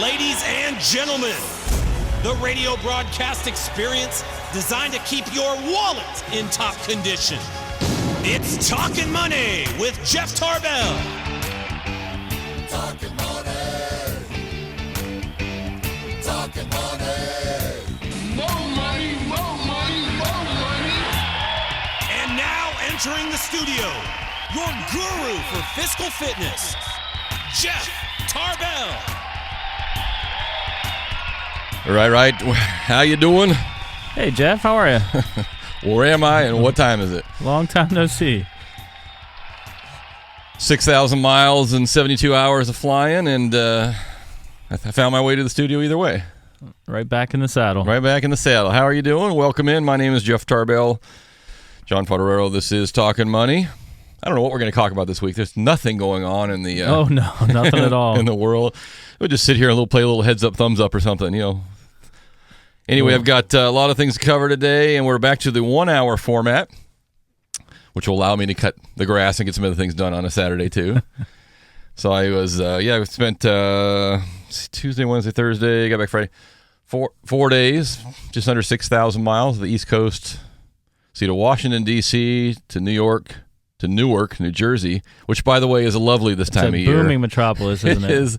Ladies and gentlemen, the radio broadcast experience designed to keep your wallet in top condition. It's Talkin' Money with Jeff Tarbell. Talkin' money. Talkin' money. More money, more money, more money. And now entering the studio, your guru for fiscal fitness, Jeff Tarbell. Right. How you doing? Hey, Jeff. How are you? Where am I and what time is it? Long time no see. 6,000 miles and 72 hours of flying, and I found my way to the studio either way. Right back in the saddle. Right back in the saddle. How are you doing? Welcome in. My name is Jeff Tarbell. John Poderero. This is Talkin' Money. I don't know what we're going to talk about this week. There's nothing going on in the oh no, nothing at all in the world. We'll just sit here and play a little heads up, thumbs up, or something. Anyway, I've got a lot of things to cover today, and we're back to the 1 hour format, which will allow me to cut the grass and get some other things done on a Saturday too. So I was I spent Tuesday, Wednesday, Thursday, got back Friday, 4 days, just under 6,000 miles, the East Coast. See, to Washington D.C., to New York, to Newark, New Jersey, which, by the way, is lovely this time of year. It's a booming metropolis, isn't it? It is.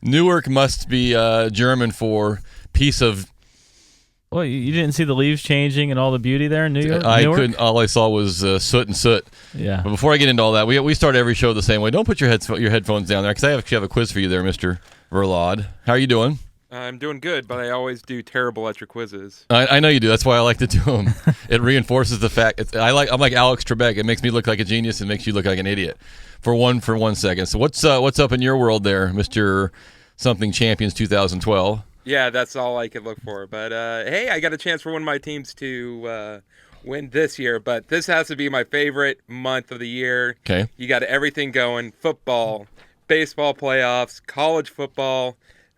Newark must be German for piece of. Well, you didn't see the leaves changing and all the beauty there in New York? I couldn't. All I saw was soot and soot. Yeah. But before I get into all that, we start every show the same way. Don't put your headphones down there, because I actually have a quiz for you there, Mr. Verlade. How are you doing? I'm doing good, but I always do terrible at your quizzes. I know you do. That's why I like to do them. It reinforces the fact. I'm like Alex Trebek. It makes me look like a genius and makes you look like an idiot for 1 second. So what's up in your world there, Mr. Something Champions 2012? Yeah, that's all I could look for. But hey, I got a chance for one of my teams to win this year. But this has to be my favorite month of the year. Okay. You got everything going: football, baseball playoffs, college football.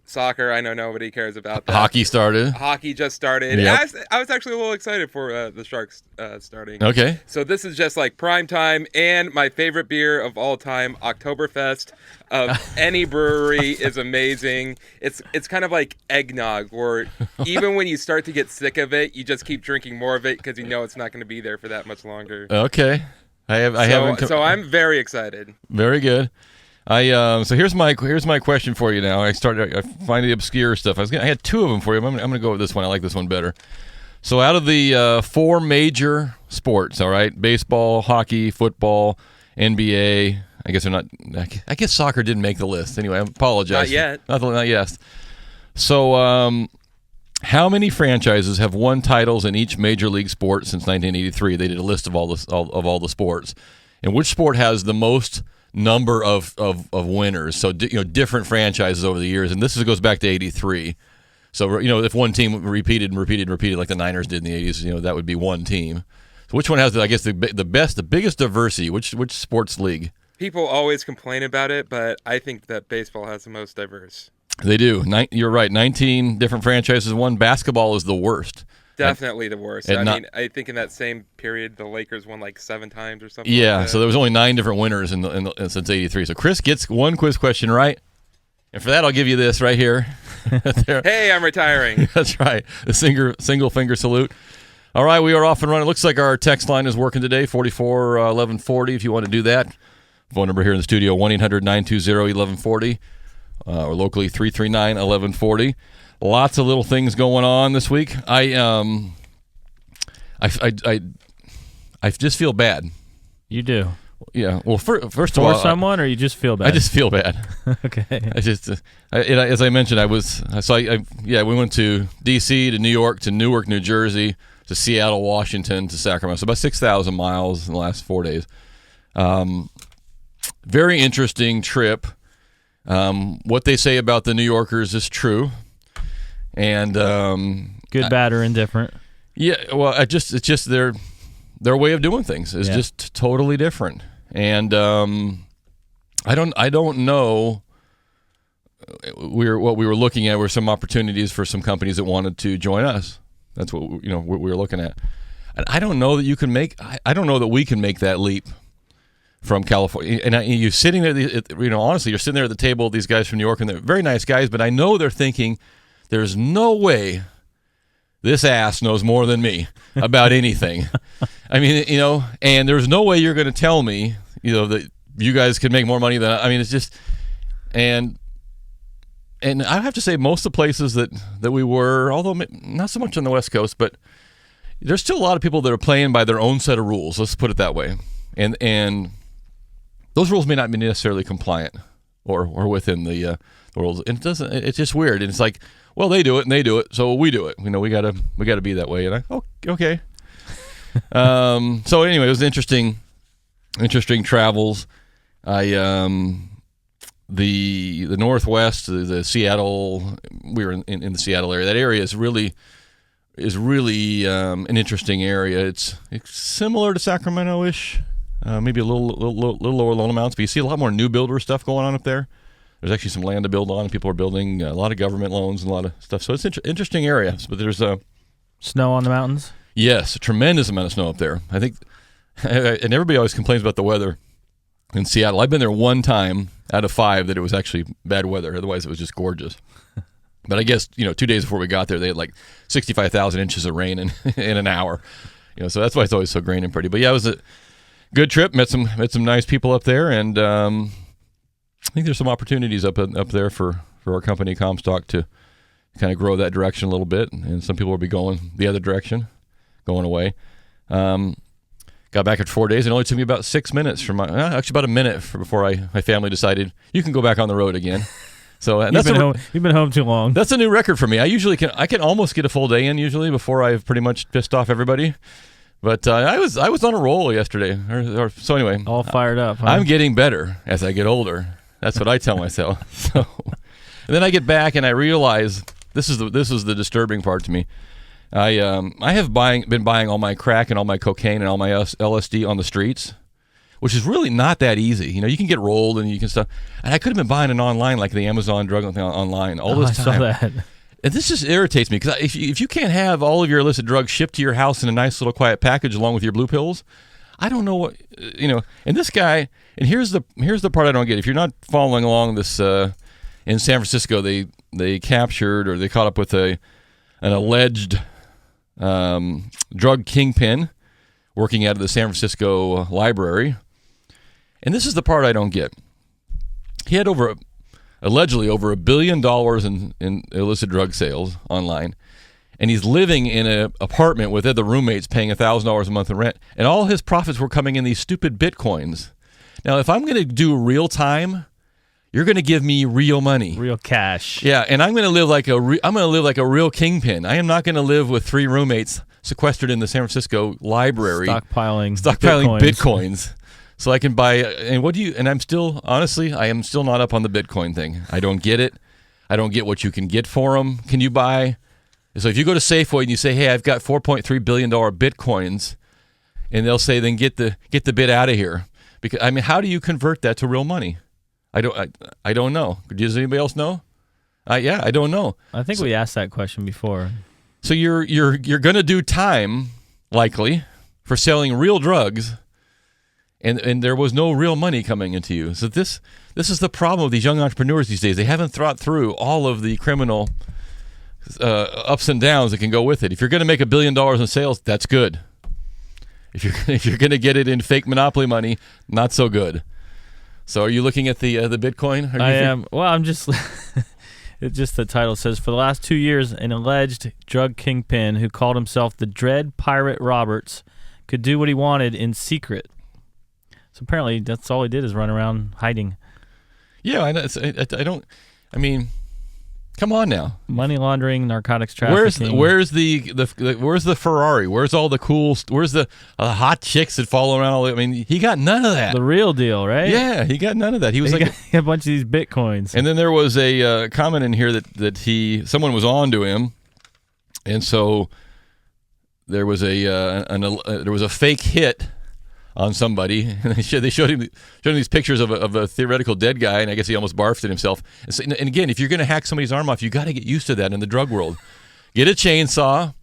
Soccer, I know nobody cares about that. Hockey started. Hockey just started. Yep. I was actually a little excited for the Sharks starting. Okay. So this is just like prime time, and my favorite beer of all time, Oktoberfest of any brewery, is amazing. It's kind of like eggnog, where even when you start to get sick of it, you just keep drinking more of it because you know it's not going to be there for that much longer. Okay. So I'm very excited. Very good. So here's my question for you now. I find the obscure stuff. I had two of them for you. I'm going to go with this one. I like this one better. So out of the 4 major sports, all right, baseball, hockey, football, NBA. I guess they're not. I guess soccer didn't make the list. Anyway, I apologize. Not yet. Not yet. So how many franchises have won titles in each major league sport since 1983? They did a list of all the sports, and which sport has the most number of winners? So different franchises over the years, and this goes back to 83. So if one team repeated like the Niners did in the 80s, that would be one team. So which one has the biggest diversity? Which sports league? People always complain about it, but I think that baseball has the most diverse. They do. You're right. 19 different franchises won. Basketball is the worst. Definitely the worst. I think in that same period, the Lakers won like 7 times or something. Yeah, like that. so there was only 9 different winners since '83. So Chris gets one quiz question right, and for that I'll give you this right here. Hey, I'm retiring. That's right. The single finger salute. All right, we are off and running. It looks like our text line is working today. 44-1140. If you want to do that, phone number here in the studio 1-800-920-1140, or locally 339-1140. Lots of little things going on this week. I just feel bad. You do? Yeah. Well, first of all, for someone, or you just feel bad? I just feel bad. Okay. As I mentioned, we went to D.C., to New York, to Newark, New Jersey, to Seattle, Washington, to Sacramento. So about 6,000 miles in the last 4 days. Very interesting trip. What they say about the New Yorkers is true. And good, bad, or indifferent. Yeah, well, it's just their way of doing things is just totally different. And I don't know. What we were looking at were some opportunities for some companies that wanted to join us. That's what we were looking at. And I don't know that you can make. I don't know that we can make that leap. from California. And you're sitting there, honestly, you're sitting there at the table with these guys from New York, and they're very nice guys, but I know they're thinking, there's no way this ass knows more than me about anything. I mean, and there's no way you're going to tell me, that you guys could make more money than it's just, and I have to say most of the places that we were, although not so much on the West Coast, but there's still a lot of people that are playing by their own set of rules. Let's put it that way. And those rules may not be necessarily compliant or within the rules. And it's just weird. And it's like, well, they do it and they do it, so we do it. We gotta be that way. And okay. So anyway, it was interesting travels. The Northwest, the Seattle, we were in the Seattle area. That area is really an interesting area. It's similar to Sacramento-ish, maybe a little lower loan amounts, but you see a lot more new builder stuff going on up there. There's actually some land to build on. People are building a lot of government loans and a lot of stuff. So it's an interesting area. But there's snow on the mountains? Yes, a tremendous amount of snow up there. I think, and everybody always complains about the weather in Seattle. I've been there one time out of 5 that it was actually bad weather. Otherwise, it was just gorgeous. But I guess, 2 days before we got there, they had like 65,000 inches of rain in an hour. So that's why it's always so green and pretty. But yeah, it was a good trip. Met some nice people up there, and I think there's some opportunities up there for our company, Comstock, to kind of grow that direction a little bit. And some people will be going the other direction, going away. Got back after 4 days. It only took me about 6 minutes actually about a minute before my family decided you can go back on the road again. So you've been home too long. That's a new record for me. I usually can almost get a full day in usually before I've pretty much pissed off everybody. But I was on a roll yesterday. So anyway, all fired up. Huh? I'm getting better as I get older. That's what I tell myself. So, and then I get back and I realize this is the disturbing part to me. I have been buying all my crack and all my cocaine and all my LSD on the streets, which is really not that easy. You can get rolled and you can stuff. And I could have been buying it online, like the Amazon drug thing online all this time. I saw that. And this just irritates me because if you can't have all of your illicit drugs shipped to your house in a nice little quiet package along with your blue pills, I don't know what And this guy, and here's the part I don't get. If you're not following along this, in San Francisco, they captured or they caught up with an alleged drug kingpin working out of the San Francisco library. And this is the part I don't get. He had allegedly over $1 billion in illicit drug sales online. And he's living in an apartment with other roommates paying $1,000 a month in rent. And all his profits were coming in these stupid Bitcoins. Now, if I'm going to do real time, you're going to give me real money. Real cash. Yeah, and I'm going to live like a real kingpin. I am not going to live with 3 roommates sequestered in the San Francisco library. Stockpiling Bitcoins. So I can buy, and I'm still, honestly, I am still not up on the Bitcoin thing. I don't get it. I don't get what you can get for them. Can you buy? So if you go to Safeway and you say, hey, I've got $4.3 billion Bitcoins, and they'll say, then get the bit out of here. Because how do you convert that to real money? I don't know. Does anybody else know? I don't know. I think we asked that question before. So you're going to do time, likely, for selling real drugs, and there was no real money coming into you. So this is the problem with these young entrepreneurs these days. They haven't thought through all of the criminal ups and downs that can go with it. If you're going to make $1 billion in sales, that's good. If you're going to get it in fake monopoly money, not so good. So are you looking at the Bitcoin? I am. Well, I'm just. It's just the title says, for the last 2 years, an alleged drug kingpin who called himself the Dread Pirate Roberts could do what he wanted in secret. So apparently that's all he did is run around hiding. Yeah, I know. Come on now. Money laundering, narcotics trafficking. Where's the Ferrari? Where's all the cool? Where's the hot chicks that follow around? He got none of that. The real deal, right? Yeah, he got none of that. He was he got a bunch of these Bitcoins. And then there was a comment in here that someone was on to him, and so there was a fake hit on somebody, and they showed him these pictures of a theoretical dead guy, and I guess he almost barfed at himself. And again, if you're going to hack somebody's arm off, you got to get used to that in the drug world. Get a chainsaw,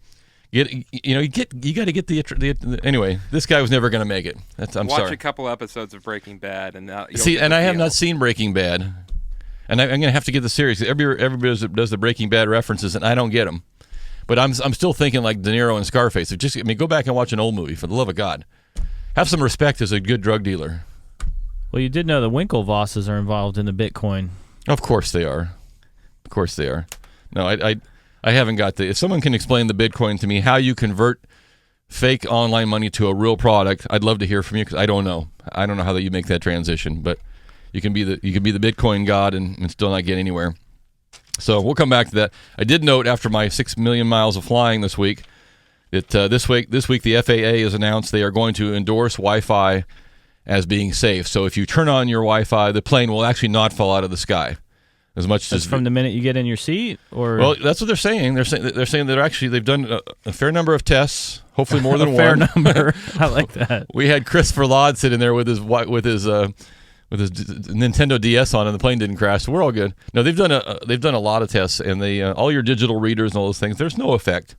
You got to get the anyway. This guy was never going to make it. I'm Watch sorry. a couple episodes of Breaking Bad, and you'll See, get and the I have feel. not seen Breaking Bad, and I'm going to have to get the series. Everybody does the Breaking Bad references, and I don't get them. But I'm still thinking like De Niro and Scarface. Go back and watch an old movie for the love of God. Have some respect as a good drug dealer. Well, you did know the Winklevosses are involved in the Bitcoin. Of course they are. Of course they are. No, I haven't got the. If someone can explain the Bitcoin to me, how you convert fake online money to a real product, I'd love to hear from you because I don't know. I don't know how you make that transition, but you can be the Bitcoin god and still not get anywhere. So we'll come back to that. I did note after my 6 million miles of flying this week that this week the FAA has announced they are going to endorse Wi-Fi as being safe. So if you turn on your Wi-Fi, the plane will actually not fall out of the sky. As much That's as from the minute you get in your seat, or well, that's what they're saying. They're saying that they've done a fair number of tests, hopefully more than a fair one. number. I like that. We had Christopher Laud sitting there with his Nintendo DS on, and the plane didn't crash. So we're all good. No, they've done a lot of tests, and they all your digital readers and all those things. There's no effect.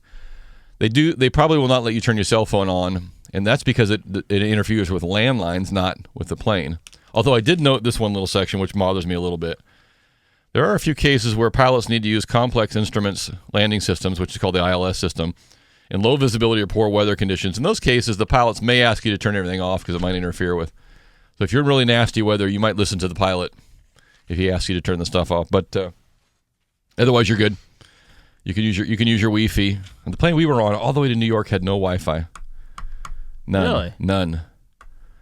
They probably will not let you turn your cell phone on, and that's because it interferes with landlines, not with the plane. Although I did note this one little section, which bothers me a little bit. There are a few cases where pilots need to use complex instruments landing systems, which is called the ILS system, in low visibility or poor weather conditions. In those cases, the pilots may ask you to turn everything off because it might interfere with. So if you're in really nasty weather, you might listen to the pilot if he asks you to turn the stuff off. But otherwise, you're good. You can use your Wi-Fi. And the plane we were on all the way to New York had no Wi-Fi. None. Really? None.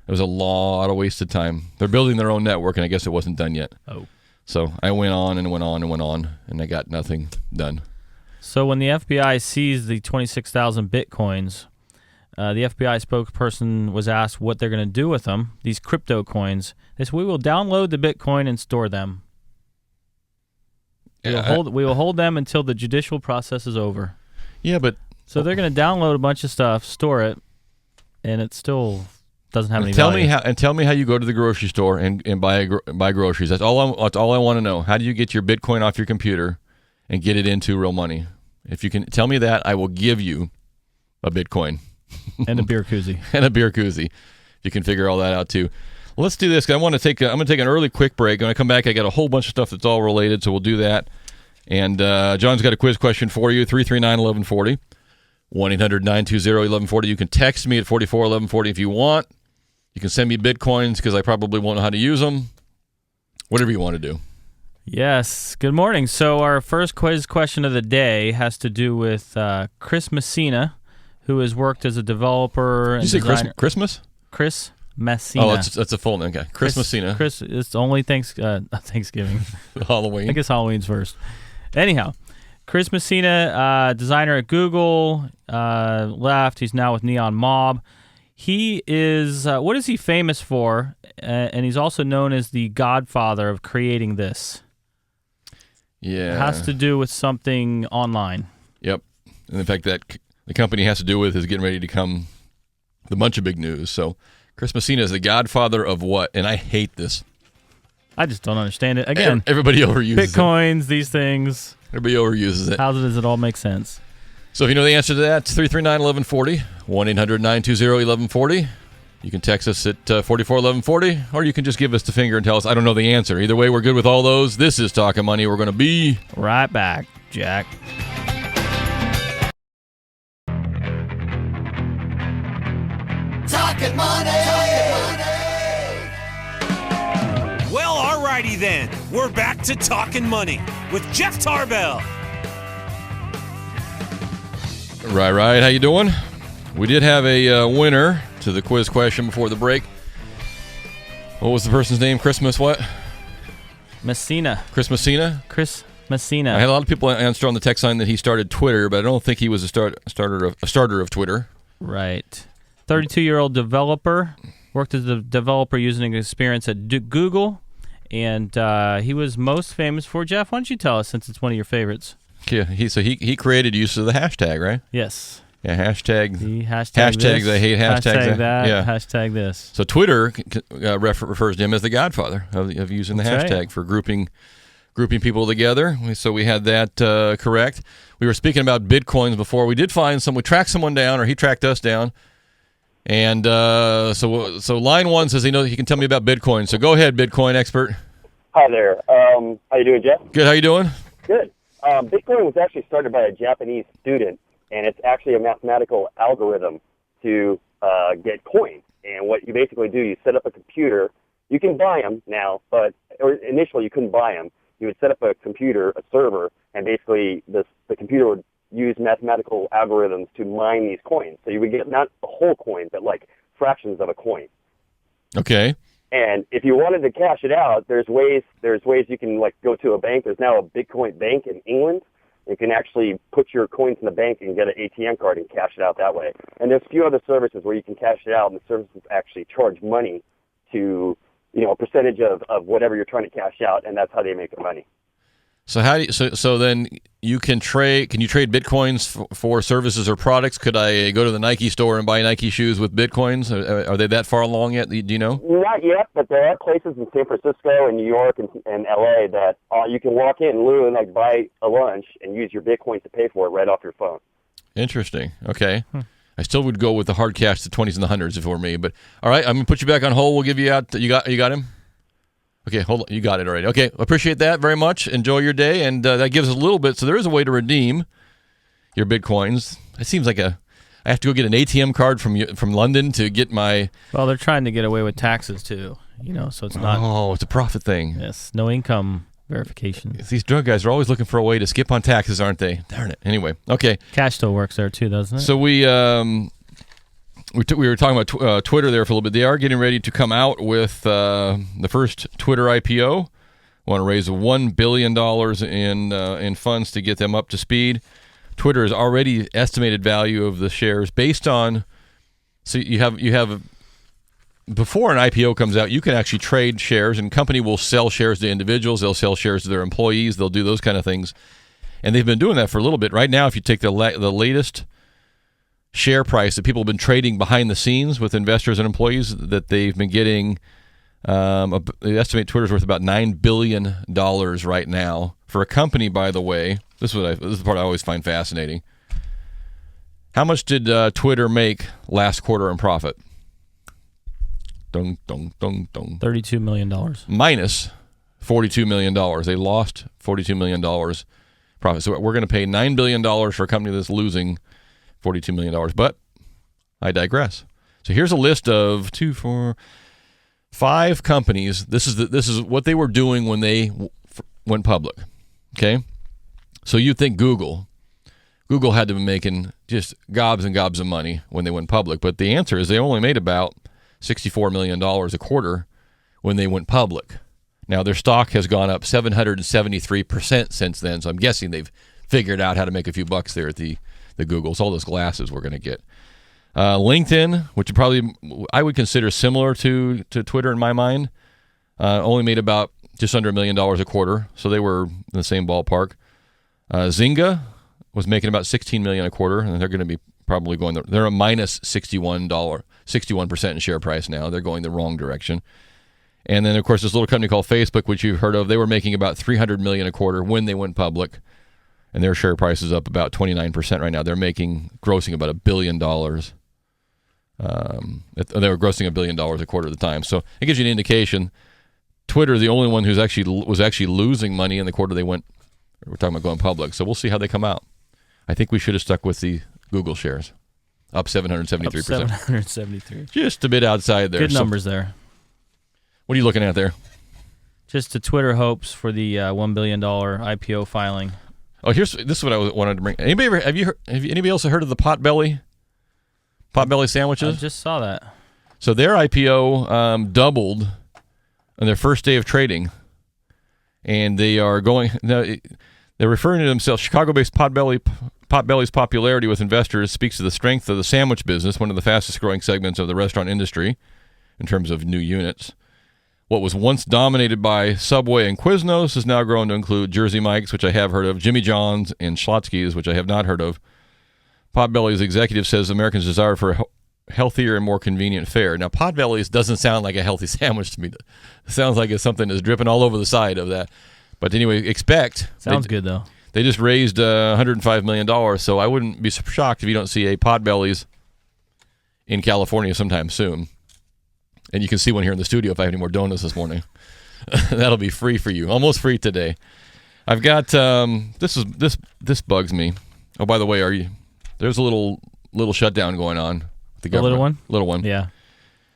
It was a lot of wasted time. They're building their own network, and I guess it wasn't done yet. Oh. So I went on and went on and went on, and I got nothing done. So when the FBI seized the 26,000 Bitcoins, the FBI spokesperson was asked what they're going to do with them, these crypto coins. They said, we will download the Bitcoin and store them. We will hold them until the judicial process is over. Yeah, but So they're going to download a bunch of stuff, store it, and it still doesn't have any tell value. me how you go to the grocery store and buy groceries. That's all I want to know. How do you get your Bitcoin off your computer and get it into real money? If you can tell me that, I will give you a Bitcoin And a beer koozie. and a beer koozie. If you can figure all that out too. Well, let's do this. I'm going to take an early quick break. When I come back, I got a whole bunch of stuff that's all related, so we'll do that. And John's got a quiz question for you. 339-1140. 1-800-920-1140. You can text me at 441140 if you want. You can send me Bitcoins because I probably won't know how to use them. Whatever you want to do. Yes. Good morning. So our first quiz question of the day has to do with Chris Messina, who has worked as a developer and Did you say designer. Christmas? Chris Messina. Oh, that's a full name. Okay. Chris Messina. Chris, it's only Thanksgiving. Halloween. I guess Halloween's first. Anyhow, Chris Messina, designer at Google, left. He's now with Neon Mob. He is, what is he famous for? And he's also known as the godfather of creating this. Yeah. It has to do with something online. Yep. And the fact that the company has to do with is getting ready to come the bunch of big news. So Chris Messina is the godfather of what? And I hate this. I just don't understand it. Again, Everybody overuses it. Bitcoins, these things. Everybody overuses it. How does it all make sense? So if you know the answer to that, it's 339-1140, 1-800-920-1140. You can text us at 441140, or you can just give us the finger and tell us, I don't know the answer. Either way, we're good with all those. This is Talkin' Money. We're going to be Right back, Jack. Talking money. Well, alrighty then. We're back to Talkin' Money with Jeff Tarbell. Right. How you doing? We did have a winner to the quiz question before the break. What was the person's name? Christmas what? Messina. Chris Messina? Chris Messina. I had a lot of people answer on the text line that he started Twitter, but I don't think he was a starter of Twitter. Right. 32-year-old developer. Worked as a developer using experience at Google. And he was most famous for, Jeff, why don't you tell us, since it's one of your favorites? Yeah, he created use of the hashtag, right? Yes. Yeah, hashtag. The hashtag Hashtags, this, I hate hashtags. Hashtag that. Yeah. Hashtag this. So Twitter refers to him as the godfather of using the That's hashtag right. for grouping grouping people together. So we had that correct. We were speaking about Bitcoins before. We did find we tracked someone down, or he tracked us down. And so line one says he can tell me about Bitcoin. So go ahead, Bitcoin expert. Hi there. How you doing, Jeff? Good. How you doing? Good. Bitcoin was actually started by a Japanese student, and it's actually a mathematical algorithm to get coins. And what you basically do, you set up a computer. You can buy them now, but initially you couldn't buy them. You would set up a computer, a server, and basically the computer would use mathematical algorithms to mine these coins. So you would get not a whole coin, but like fractions of a coin. Okay. And if you wanted to cash it out, there's ways you can like go to a bank. There's now a Bitcoin bank in England. You can actually put your coins in the bank and get an ATM card and cash it out that way. And there's a few other services where you can cash it out, and the services actually charge money to, a percentage of whatever you're trying to cash out, and that's how they make their money. So so then you can trade? Can you trade Bitcoins for services or products? Could I go to the Nike store and buy Nike shoes with Bitcoins? Are they that far along yet? Do you know? Not yet, but there are places in San Francisco and New York and LA that you can walk in and literally like buy a lunch and use your Bitcoins to pay for it right off your phone. Interesting. Okay. I still would go with the hard cash, the 20s and the 100s if it were me. But all right, I'm gonna put you back on hold. We'll give you out. You got him. Okay, hold on. You got it already. Okay, appreciate that very much. Enjoy your day, and that gives us a little bit. So there is a way to redeem your Bitcoins. It seems like I have to go get an ATM card from London to get my. Well, they're trying to get away with taxes too. So it's not. Oh, it's a profit thing. Yes, no income verification. These drug guys are always looking for a way to skip on taxes, aren't they? Darn it. Anyway, okay. Cash still works there too, doesn't it? So we were talking about Twitter there for a little bit. They are getting ready to come out with the first Twitter IPO. Want to raise $1 billion in funds to get them up to speed. Twitter has already estimated value of the shares based on. So you have before an IPO comes out, you can actually trade shares, and company will sell shares to individuals. They'll sell shares to their employees. They'll do those kind of things, and they've been doing that for a little bit. Right now, if you take the latest share price that people have been trading behind the scenes with investors and employees, that they've been getting, they estimate Twitter's worth about $9 billion right now for a company. By the way, this is the part I always find fascinating. How much did Twitter make last quarter in profit? $32 million. Minus $42 million. They lost $42 million profit. So we're going to pay $9 billion for a company that's losing $42 million. But I digress. So here's a list of 5 companies. This is what they were doing when they went public. Okay? So you think Google had to be making just gobs and gobs of money when they went public. But the answer is they only made about $64 million a quarter when they went public. Now, their stock has gone up 773% since then, so I'm guessing they've figured out how to make a few bucks there at the Googles, all those glasses we're going to get. LinkedIn, which I would consider similar to Twitter in my mind, only made about just under $1 million a quarter, so they were in the same ballpark. Zynga was making about $16 million a quarter, and they're going to be probably going they're a minus $61% in share price now. They're going the wrong direction. And then, of course, this little company called Facebook, which you've heard of, they were making about $300 million a quarter when they went public, and their share price is up about 29% right now. They're grossing about $1 billion. They were grossing $1 billion a quarter at the time. So it gives you an indication. Twitter, the only one was actually losing money in the quarter we're talking about going public. So we'll see how they come out. I think we should have stuck with the Google shares. Up 773%. Up 773. Just a bit outside there. Good numbers there. What are you looking at there? Just the Twitter hopes for the $1 billion IPO filing. Oh, this is what I wanted to bring. Have anybody else heard of the Potbelly sandwiches? I just saw that. So their IPO doubled on their first day of trading, and they are going. They're referring to themselves. Chicago-based Potbelly's popularity with investors speaks to the strength of the sandwich business, one of the fastest-growing segments of the restaurant industry in terms of new units. What was once dominated by Subway and Quiznos has now grown to include Jersey Mike's, which I have heard of, Jimmy John's, and Schlotzsky's, which I have not heard of. Potbelly's executive says Americans' desire for healthier and more convenient fare. Now, Potbelly's doesn't sound like a healthy sandwich to me. It sounds like it's something that's dripping all over the side of that. But anyway, expect. Sounds good, though. They just raised $105 million, so I wouldn't be shocked if you don't see a Potbellies in California sometime soon. And you can see one here in the studio if I have any more donuts this morning. That'll be free for you. Almost free today. I've got this bugs me. Oh, by the way, there's a little shutdown going on with the government. Little one? Little one. Yeah.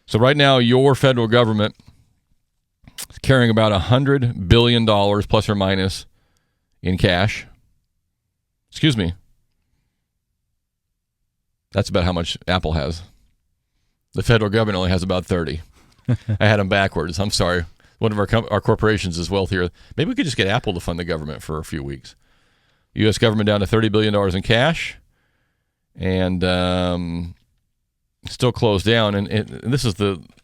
So right now your federal government is carrying about $100 billion plus or minus in cash. Excuse me. That's about how much Apple has. The federal government only has about 30. I had them backwards. I'm sorry. One of our corporations is wealthier. Maybe we could just get Apple to fund the government for a few weeks. U.S. government down to $30 billion in cash, and still closed down. And this is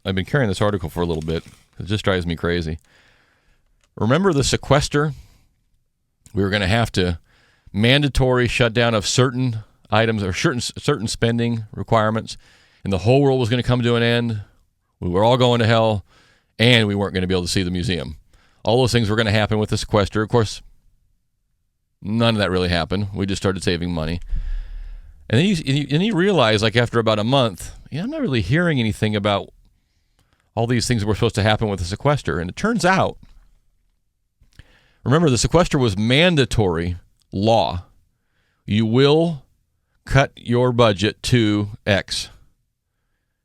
I've been carrying this article for a little bit. It just drives me crazy. Remember the sequester? We were going to have to mandatory shutdown of certain items or certain spending requirements, and the whole world was going to come to an end. We were all going to hell, and we weren't going to be able to see the museum. All those things were going to happen with the sequester. Of course, none of that really happened. We just started saving money. And then you realize, like after about a month, I'm not really hearing anything about all these things that were supposed to happen with the sequester. And it turns out, remember, the sequester was mandatory law. You will cut your budget to X.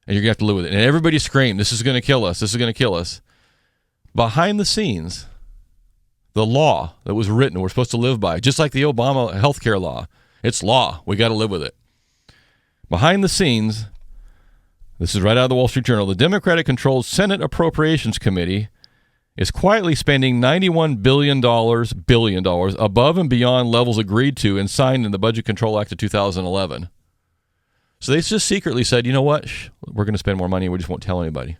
And you're going to have to live with it. And everybody screamed, this is going to kill us. This is going to kill us. Behind the scenes, the law that was written, we're supposed to live by, just like the Obama healthcare law. It's law. We got to live with it. Behind the scenes, this is right out of the Wall Street Journal, the Democratic-controlled Senate Appropriations Committee is quietly spending $91 billion above and beyond levels agreed to and signed in the Budget Control Act of 2011. So they just secretly said, you know what? We're going to spend more money. We just won't tell anybody.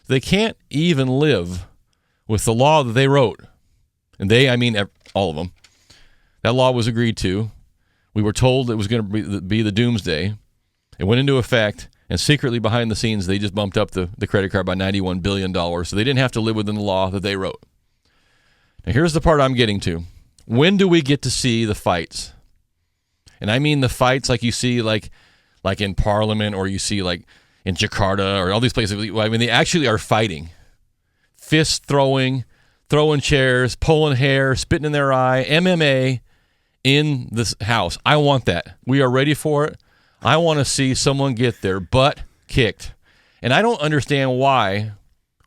They can't even live with the law that they wrote. And I mean all of them. That law was agreed to. We were told it was going to be the doomsday. It went into effect, and secretly behind the scenes, they just bumped up the credit card by $91 billion, so they didn't have to live within the law that they wrote. Now, here's the part I'm getting to. When do we get to see the fights? And I mean the fights like you see like in Parliament, or you see like in Jakarta, or all these places. I mean, they actually are fighting. Fist throwing chairs, pulling hair, spitting in their eye, MMA in this house. I want that. We are ready for it. I want to see someone get their butt kicked. And I don't understand why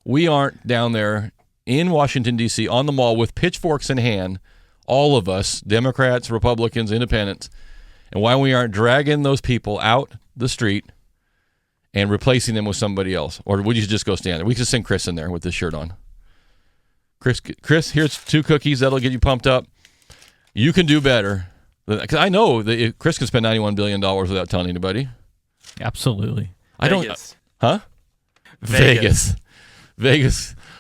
we aren't down there in Washington, D.C., on the mall with pitchforks in hand, all of us, Democrats, Republicans, Independents, and why we aren't dragging those people out the street and replacing them with somebody else. Or would you just go stand there? We could send Chris in there with this shirt on. Chris, here's 2 cookies. That'll get you pumped up. You can do better. Because I know that Chris can spend $91 billion without telling anybody. Absolutely. Vegas. Huh? Vegas.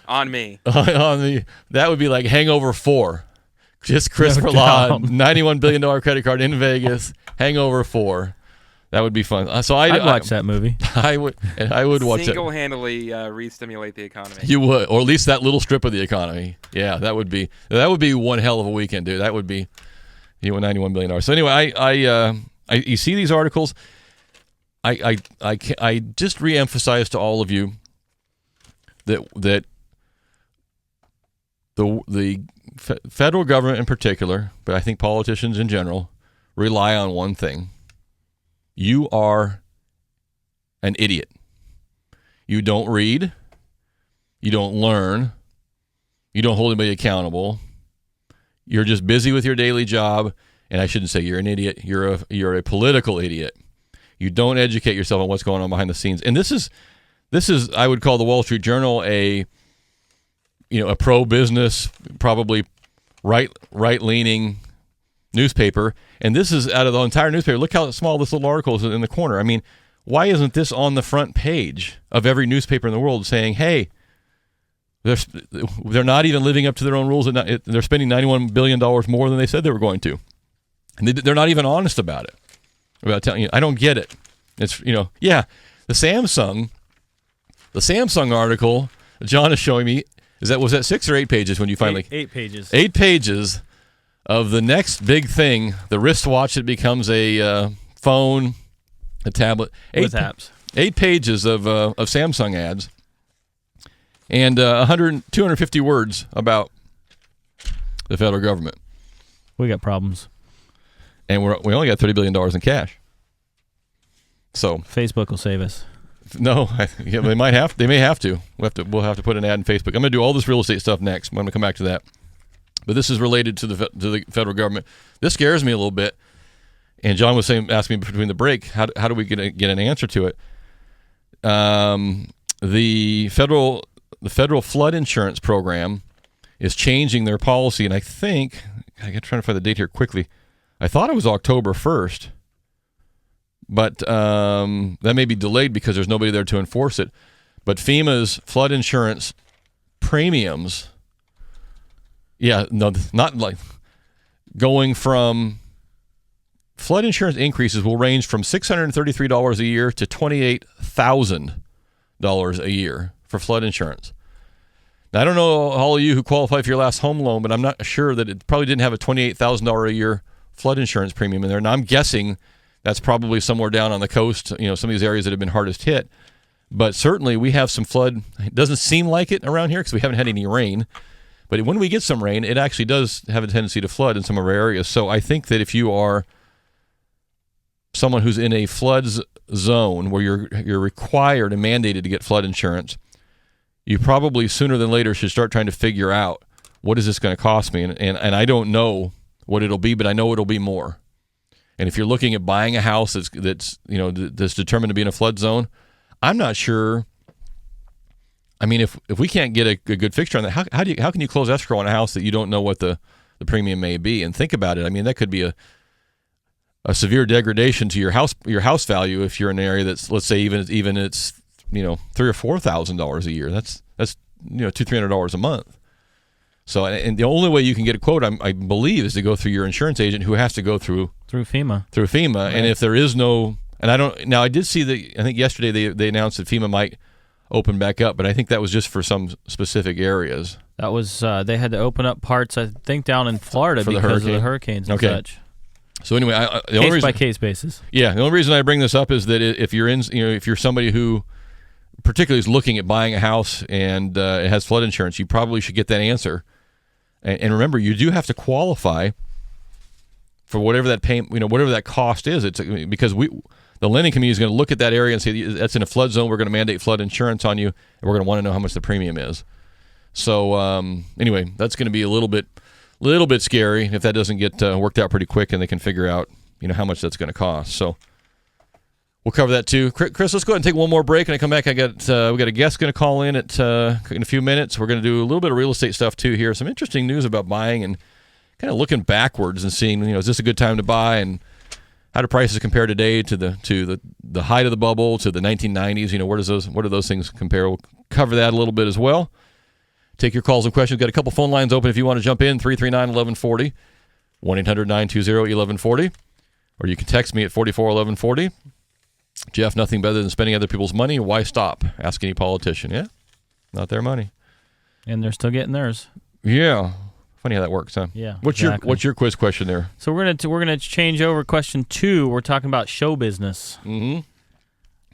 On me. That would be like Hangover 4. Just Christopher Law, $91 billion credit card in Vegas, Hangover 4. That would be fun. So I'd watch that movie. I would watch that. Single-handedly re-stimulate the economy. You would, or at least that little strip of the economy. Yeah, that would be one hell of a weekend, dude. That would be $91 billion. So anyway, you see these articles. I just reemphasize to all of you that the federal government in particular, but I think politicians in general, rely on one thing. You are an idiot. You don't read. You don't learn. You don't hold anybody accountable. You're just busy with your daily job, and I shouldn't say you're an idiot. You're a political idiot. You don't educate yourself on what's going on behind the scenes. And this is I would call the Wall Street Journal a pro-business, probably right-leaning newspaper. And this is out of the entire newspaper. Look how small this little article is in the corner. I mean, why isn't this on the front page of every newspaper in the world saying, hey, they're not even living up to their own rules. They're spending $91 billion more than they said they were going to. And they're not even honest about it. About telling you, I don't get it. It's, the Samsung article John is showing me, Was that 6 or 8 pages when you finally? 8 pages. 8 pages of the next big thing, the wristwatch that becomes a phone, a tablet. With apps. 8 pages of Samsung ads, and 250 words about the federal government. We got problems. And we only got $30 billion in cash. So Facebook will save us. no, they might have. They may have to. We'll have to put an ad in Facebook. I'm going to do all this real estate stuff next. I'm going to come back to that. But this is related to the federal government. This scares me a little bit. And John was asking me between the break, how do we get an answer to it? The federal flood insurance program is changing their policy, and I think I'm trying to find the date here quickly. I thought it was October 1st, but that may be delayed because there's nobody there to enforce it. But FEMA's flood insurance premiums, not like going from flood insurance increases will range from $633 a year to $28,000 a year for flood insurance. Now, I don't know all of you who qualify for your last home loan, but I'm not sure that it probably didn't have a $28,000 a year flood insurance premium in there. And I'm guessing that's probably somewhere down on the coast, some of these areas that have been hardest hit. But certainly we have some flood. It doesn't seem like it around here because we haven't had any rain. But when we get some rain, it actually does have a tendency to flood in some of our areas. So I think that if you are someone who's in a flood zone where you're required and mandated to get flood insurance, you probably sooner than later should start trying to figure out, what is this going to cost me? And I don't know what it'll be, but I know it'll be more. And if you're looking at buying a house that's determined to be in a flood zone, I'm not sure. I mean, if we can't get a good fixture on that, how can you close escrow on a house that you don't know what the premium may be? And think about it. I mean, that could be a severe degradation to your house value if you're in an area that's, let's say, even it's $3,000 or $4,000 a year. That's $200-$300 a month. So, and the only way you can get a quote, I believe, is to go through your insurance agent, who has to go through FEMA. Right. And if there is no, and I did see that. I think yesterday they announced that FEMA might open back up, but I think that was just for some specific areas. That was they had to open up parts, I think, down in Florida because of the hurricanes and such. So anyway, the only reason, by case basis. Yeah, the only reason I bring this up is that if you're somebody who particularly is looking at buying a house and it has flood insurance, you probably should get that answer. And remember, you do have to qualify for whatever that whatever that cost is. It's because the lending community is going to look at that area and say, that's in a flood zone. We're going to mandate flood insurance on you, and we're going to want to know how much the premium is. So anyway, that's going to be a little bit scary if that doesn't get worked out pretty quick and they can figure out how much that's going to cost. So we'll cover that too. Chris, let's go ahead and take one more break. And I come back, we got a guest going to call in in a few minutes. We're going to do a little bit of real estate stuff too here. Some interesting news about buying and kind of looking backwards and seeing, is this a good time to buy, and how do prices compare today to the height of the bubble, to the 1990s? What do those things compare? We'll cover that a little bit as well. Take your calls and questions. Got a couple phone lines open if you want to jump in. 339-1140, 1-800-920-1140, or you can text me at 441140. Jeff, nothing better than spending other people's money. Why stop? Ask any politician. Yeah, not their money, and they're still getting theirs. Yeah, funny how that works, huh? Yeah. What's your quiz question there? So we're gonna change over question 2. We're talking about show business. Mm-hmm.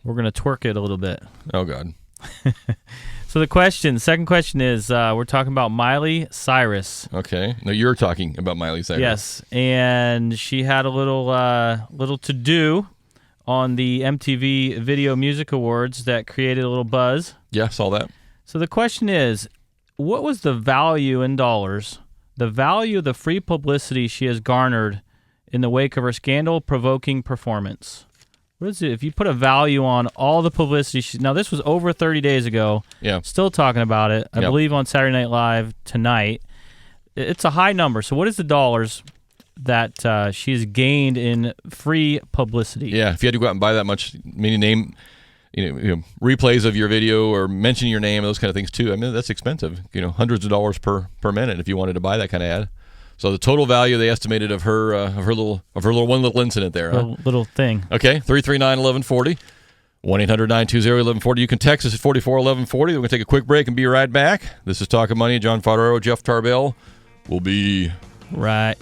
We're gonna twerk it a little bit. Oh God. So the second question is, we're talking about Miley Cyrus. Okay. No, you're talking about Miley Cyrus. Yes, and she had a little to do on the MTV Video Music Awards that created a little buzz. Yeah, saw that. So the question is, what was the value in dollars, the value of the free publicity she has garnered in the wake of her scandal-provoking performance? What is it? If you put a value on all the publicity, now this was over 30 days ago. Yeah. Still talking about it. I believe on Saturday Night Live tonight. It's a high number. So what is the dollars that she's gained in free publicity? Yeah, if you had to go out and buy that much, name, replays of your video or mention your name and those kind of things too. I mean, that's expensive. Hundreds of dollars per minute if you wanted to buy that kind of ad. So the total value they estimated of her little incident there. Little thing. Okay, 339-1140, 1-800-920-1140. You can text us at 441140. We're going to take a quick break and be right back. This is Talkin' Money. John Fodaro, Jeff Tarbell. We'll be Right.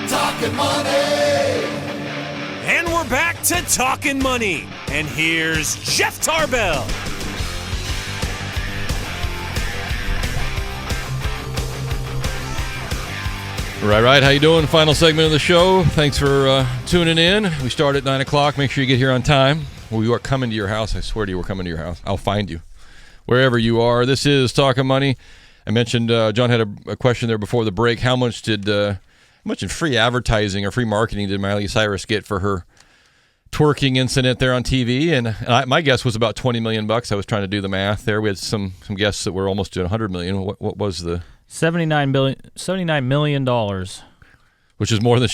Talking money. And we're back to Talkin' Money. And here's Jeff Tarbell. Right. How you doing? Final segment of the show. Thanks for tuning in. We start at 9 o'clock. Make sure you get here on time. We are coming to your house. I swear to you, we're coming to your house. I'll find you wherever you are. This is Talkin' Money. I mentioned John had a question there before the break. How much in free advertising or free marketing did Miley Cyrus get for her twerking incident there on TV? And my guess was about $20 million. I was trying to do the math there. We had some guests that were almost at $100 million. What was the $79 million. Which is more than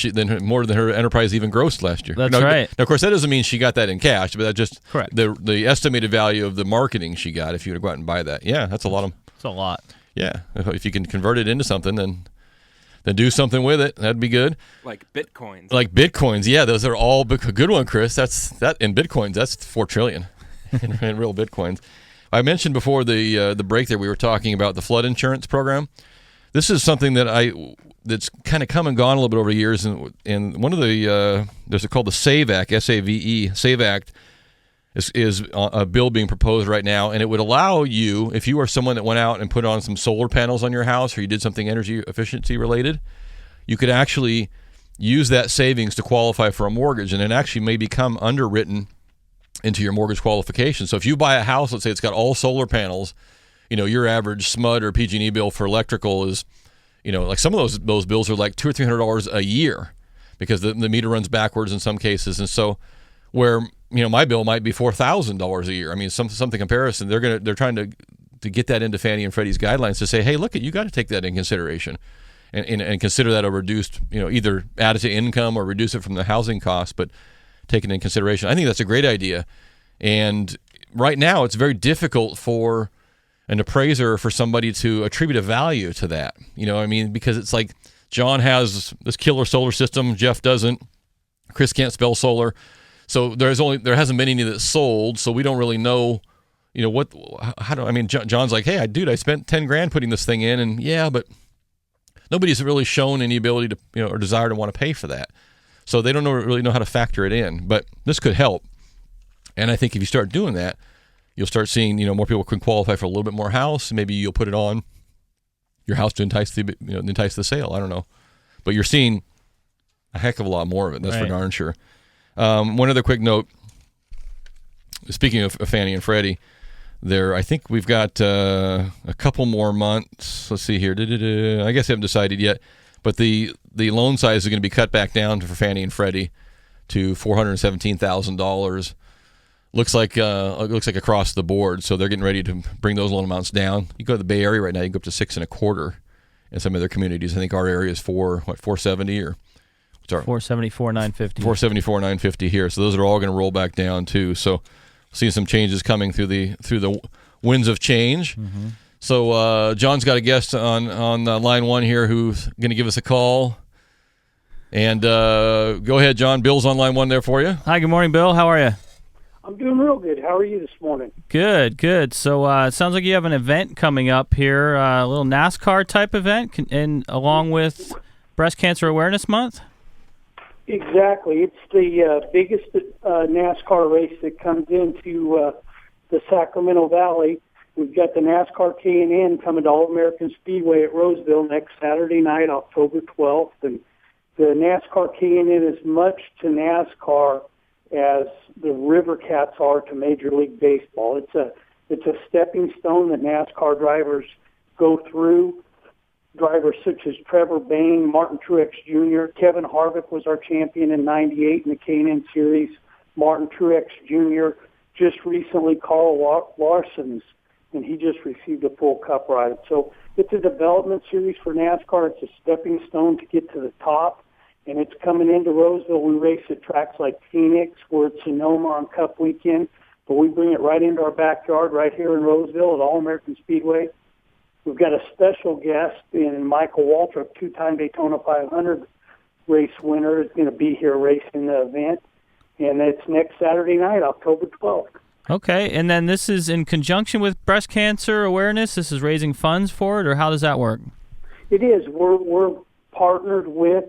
her enterprise even grossed last year. That's right. Now, of course, that doesn't mean she got that in cash, but that just Correct. The estimated value of the marketing she got if you were to go out and buy that. Yeah, that's a lot. It's a lot. Yeah, if you can convert it into something, then do something with it. That'd be good. Like Bitcoins. Like Bitcoins, yeah, those are all a good one, Chris. That in Bitcoins, that's $4 trillion in real Bitcoins. I mentioned before the break there, we were talking about the flood insurance program. This is something that's kind of come and gone a little bit over the years, and one of the there's called the SAVE Act, SAVE, SAVE Act is a bill being proposed right now, and it would allow you, if you are someone that went out and put on some solar panels on your house, or you did something energy efficiency related, you could actually use that savings to qualify for a mortgage, and it actually may become underwritten into your mortgage qualification. So if you buy a house, let's say it's got all solar panels, your average SMUD or PG&E bill for electrical is, like some of those bills are like $200 or $300 a year because the meter runs backwards in some cases. And so where, my bill might be $4,000 a year. I mean, something comparison, they're trying to get that into Fannie and Freddie's guidelines to say, hey, look, you got to take that in consideration and consider that a reduced, either add it to income or reduce it from the housing costs, but take it in consideration. I think that's a great idea. And right now it's very difficult for an appraiser, for somebody to attribute a value to that, because it's like John has this killer solar system, Jeff doesn't, Chris can't spell solar, so there hasn't been any that's sold, so we don't really know, John's like, hey, I spent $10,000 putting this thing in, and yeah, but nobody's really shown any ability to, or desire to want to pay for that, so they don't really know how to factor it in, but this could help, and I think if you start doing that, you'll start seeing, more people can qualify for a little bit more house. Maybe you'll put it on your house to entice the sale. I don't know, but you're seeing a heck of a lot more of it. That's for darn sure. One other quick note. Speaking of Fannie and Freddie, I think we've got a couple more months. Let's see here. I guess I haven't decided yet, but the loan size is going to be cut back down for Fannie and Freddie to $417,000. Looks like across the board, so they're getting ready to bring those loan amounts down. You go to the Bay Area right now, you go up to 6.25. In some other communities, I think our area is 470 or what's our 474,950. 474,950 here. So those are all going to roll back down too. So seeing some changes coming through the winds of change. Mm-hmm. So John's got a guest on line one here who's going to give us a call. And go ahead, John. Bill's on line one there for you. Hi, good morning, Bill. How are you? I'm doing real good. How are you this morning? Good. So it sounds like you have an event coming up here, a little NASCAR type event, and along with Breast Cancer Awareness Month? Exactly. It's the biggest NASCAR race that comes into the Sacramento Valley. We've got the NASCAR K&N coming to All-American Speedway at Roseville next Saturday night, October 12th. And the NASCAR K&N is much to NASCAR as the River Cats are to Major League Baseball. It's a stepping stone that NASCAR drivers go through. Drivers such as Trevor Bayne, Martin Truex Jr., Kevin Harvick was our champion in '98 in the K&N Series. Martin Truex Jr. just recently, Carl Larson's, and he just received a full Cup ride. So it's a development series for NASCAR. It's a stepping stone to get to the top. And it's coming into Roseville. We race at tracks like Phoenix. We're at Sonoma on Cup weekend. but we bring it right into our backyard right here in Roseville at All-American Speedway. We've got a special guest in Michael Waltrip, two-time Daytona 500 race winner, is going to be here racing the event, and it's next Saturday night, October 12th. Okay, and then this is in conjunction with breast cancer awareness? This is raising funds for it, or how does that work? It is. We're partnered with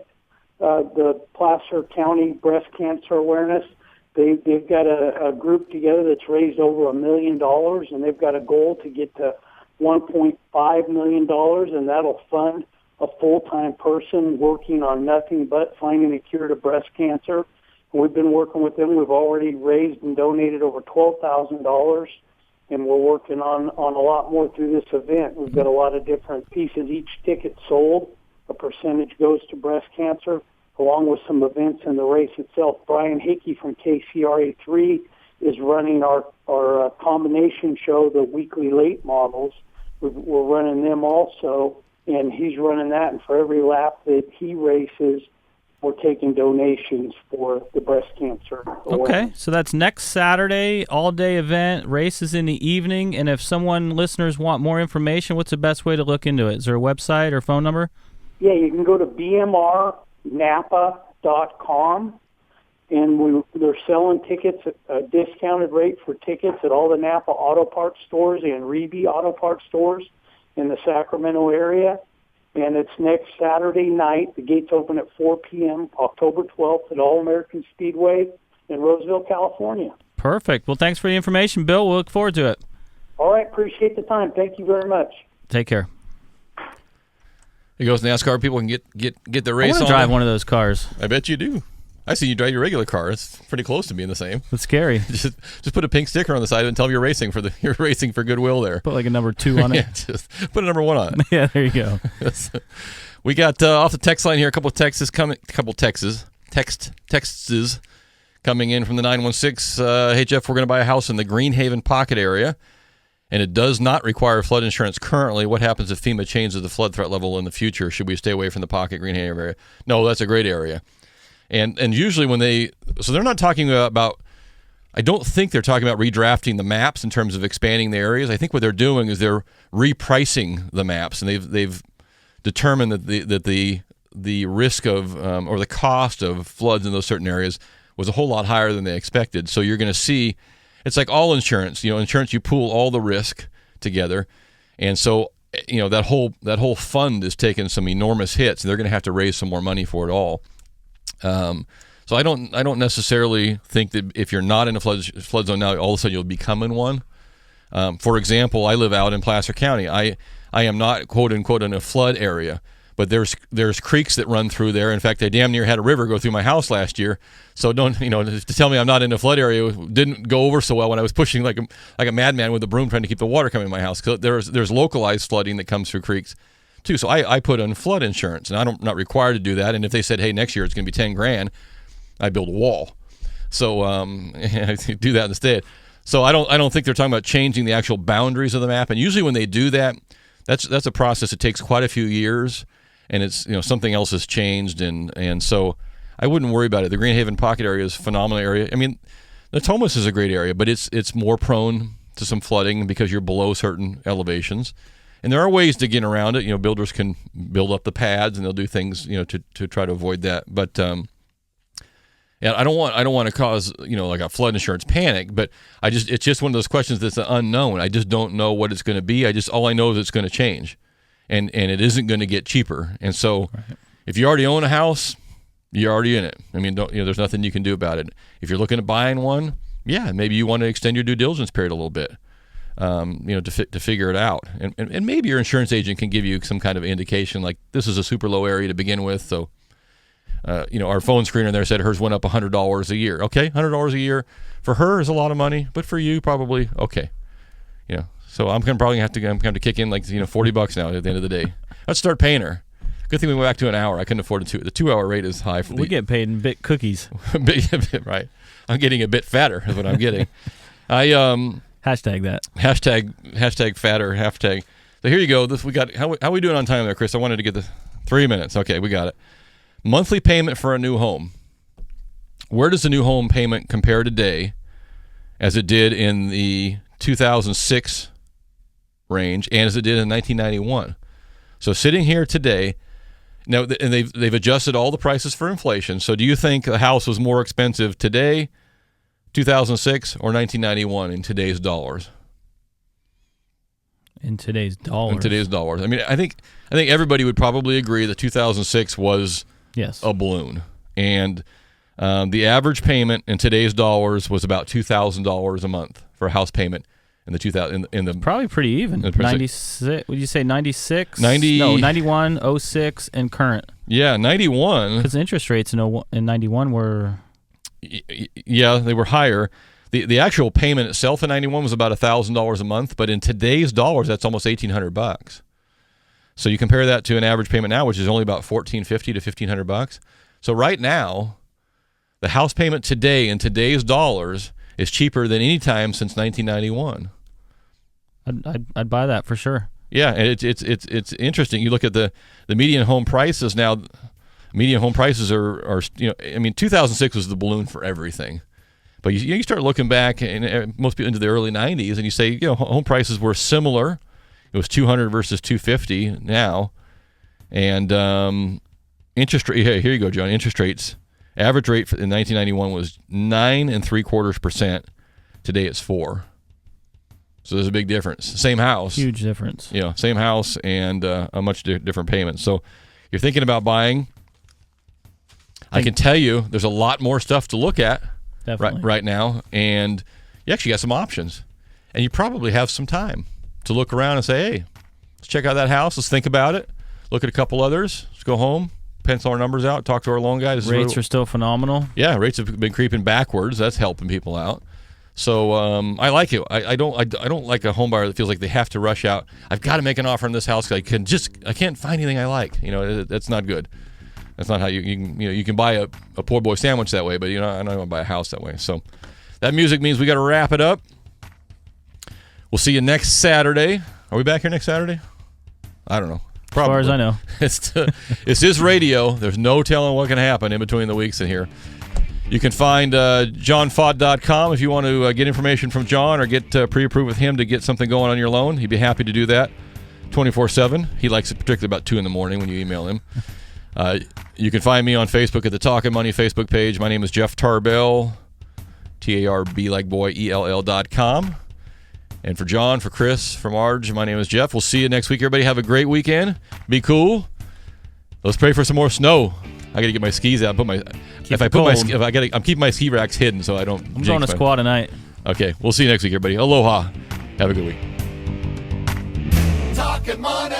the Placer County Breast Cancer Awareness. They've got a group together that's raised over $1 million, and they've got a goal to get to $1.5 million, and that'll fund a full-time person working on nothing but finding a cure to breast cancer. We've been working with them. We've already raised and donated over $12,000, and we're working on a lot more through this event. We've got a lot of different pieces. Each ticket sold, a percentage goes to breast cancer, along with some events in the race itself. Brian Hickey from KCRA3 is running our combination show, the weekly late models. We're running them also, and he's running that, and for every lap that he races, we're taking donations for the breast cancer awareness. Okay, so that's next Saturday, all-day event, races in the evening, and if listeners want more information, what's the best way to look into it? Is there a website or phone number? Yeah, you can go to bmrnapa.com, and they're selling tickets at a discounted rate for tickets at all the Napa Auto Parts stores and Reby Auto Parts stores in the Sacramento area. And it's next Saturday night. The gates open at 4 p.m., October 12th at All-American Speedway in Roseville, California. Perfect. Well, thanks for the information, Bill. We'll look forward to it. All right. Appreciate the time. Thank you very much. Take care. It goes NASCAR. People can get the race on. I want to drive one of those cars. I bet you do. I see you drive your regular car. It's pretty close to being the same. It's scary. Just put a pink sticker on the side and tell them you're racing for Goodwill there. Put like a number 2 on it. Yeah, just put a number 1 on it. Yeah, there you go. We got off the text line here a couple of texts coming in from the 916. Hey Jeff, we're going to buy a house in the Greenhaven Pocket area, and it does not require flood insurance currently. What happens if FEMA changes the flood threat level in the future? Should we stay away from the Pocket Greenhaven area? No, that's a great area. And usually when they're not talking about, I don't think they're talking about redrafting the maps in terms of expanding the areas. I think what they're doing is they're repricing the maps, and they've determined that the risk of or the cost of floods in those certain areas was a whole lot higher than they expected. So you're going to see, it's like all insurance. Insurance, you pool all the risk together, and so that whole fund is taking some enormous hits, and they're going to have to raise some more money for it all. So I don't necessarily think that if you're not in a flood zone now, all of a sudden you'll become in one. For example, I live out in Placer County. I am not quote unquote in a flood area, but there's creeks that run through there. In fact, I damn near had a river go through my house last year. So don't to tell me I'm not in a flood area didn't go over so well when I was pushing like a madman with a broom trying to keep the water coming in my house. 'Cause there's localized flooding that comes through creeks too. So I put on flood insurance, and I'm not required to do that. And if they said, hey, next year it's going to be $10,000, I build a wall. So I do that instead. So I don't think they're talking about changing the actual boundaries of the map. And usually when they do that, that's a process that takes quite a few years, and it's something else has changed, and so I wouldn't worry about it. The Greenhaven Pocket area is a phenomenal area. I mean, Natomas is a great area, but it's more prone to some flooding because you're below certain elevations. And there are ways to get around it. Builders can build up the pads, and they'll do things, to try to avoid that. But yeah, I don't want to cause like a flood insurance panic. But it's just one of those questions that's unknown. I just don't know what it's going to be. All I know is it's going to change, and it isn't going to get cheaper. And so, if you already own a house, you're already in it. I mean, there's nothing you can do about it. If you're looking at buying one, yeah, maybe you want to extend your due diligence period a little bit. To figure it out, and maybe your insurance agent can give you some kind of indication, like this is a super low area to begin with. So, our phone screener there said hers went up $100 a year. Okay, $100 a year for her is a lot of money, but for you probably okay. So I'm probably have to kick in like $40 now at the end of the day. Let's start paying her. Good thing we went back to an hour. I couldn't afford the 2 hour rate is high for we get paid in bit cookies. Right. I'm getting a bit fatter is what I'm getting. Hashtag that. Hashtag fatter. Hashtag. So here you go. We got how we doing on time there, Chris? I wanted to get the 3 minutes. Okay, we got it. Monthly payment for a new home. Where does the new home payment compare today? as it did in the 2006 range and as it did in 1991. So sitting here today, now, and they've adjusted all the prices for inflation. So do you think a house was more expensive today, 2006, or 1991 in today's dollars? In today's dollars. In today's dollars. I mean, I think everybody would probably agree that 2006 was a balloon, and the average payment in today's dollars was about $2,000 a month for a house payment in the 2000 in the probably pretty even. 96. Would you say 96? 90. No, 91, 06, and current. Yeah, 91. Because interest rates in 91 were. Yeah, they were higher. The actual payment itself in 91 was about $1,000 a month, but in today's dollars, that's almost $1,800. So you compare that to an average payment now, which is only about $1,450 to $1,500. So right now, the house payment today in today's dollars is cheaper than any time since 1991. I'd buy that for sure. Yeah, and it's interesting. You look at the median home prices now. Median home prices are I mean, 2006 was the balloon for everything. But you start looking back, and most people into the early 90s, and you say, home prices were similar. It was 200 versus 250 now, and interest rate. Here you go, John. Interest rates. Average rate in 1991 was 9.75%. Today it's 4%. So there's a big difference. Same house. Huge difference. Yeah, same house and a much different payment. So you're thinking about buying. I can tell you there's a lot more stuff to look at right now, and you actually got some options. And you probably have some time to look around and say, hey, let's check out that house. Let's think about it. Look at a couple others. Let's go home, pencil our numbers out, talk to our loan guy. Rates are still phenomenal. Yeah, rates have been creeping backwards. That's helping people out. So I like it. I don't like a home buyer that feels like they have to rush out. I've got to make an offer on this house because I can't find anything I like. That's not good. That's not how you can buy a poor boy sandwich that way, but I don't want to buy a house that way. So that music means we got to wrap it up. We'll see you next Saturday. Are we back here next Saturday? I don't know. Probably. As far as I know. It's his radio. There's no telling what can happen in between the weeks in here. You can find johnfod.com if you want to get information from John or get pre-approved with him to get something going on your loan. He'd be happy to do that 24/7. He likes it particularly about 2 in the morning when you email him. You can find me on Facebook at the Talkin Money Facebook page. My name is Jeff Tarbell, T-A-R-B like boy, E-L-L.com. And for John, for Chris, for Marge, my name is Jeff. We'll see you next week. Everybody have a great weekend. Be cool. Let's pray for some more snow. I got to get my skis out. I'm keeping my ski racks hidden so I don't. I'm going to squat tonight. Okay, we'll see you next week, everybody. Aloha. Have a good week. Talking money.